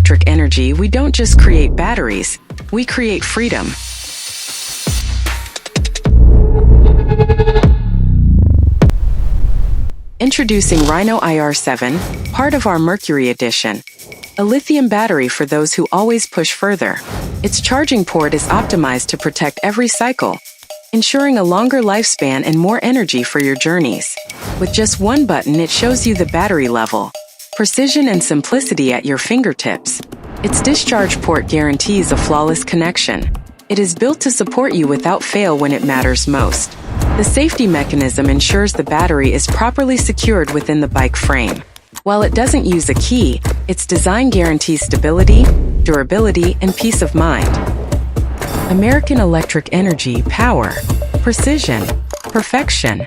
AmericanElectric Energy, we don't just create batteries, we create freedom. Introducing Rhino IR-7, part of our Mercury Edition. A lithium battery for those who always push further. Its charging port is optimized to protect every cycle, ensuring a longer lifespan and more energy for your journeys. With just one button, it shows you the battery level. Precision and simplicity at your fingertips. Its discharge port guarantees a flawless connection. It is built to support you without fail when it matters most. The safety mechanism ensures the battery is properly secured within the bike frame. While it doesn't use a key, its design guarantees stability, durability, and peace of mind. AmericanElectric Energy, power, precision, perfection.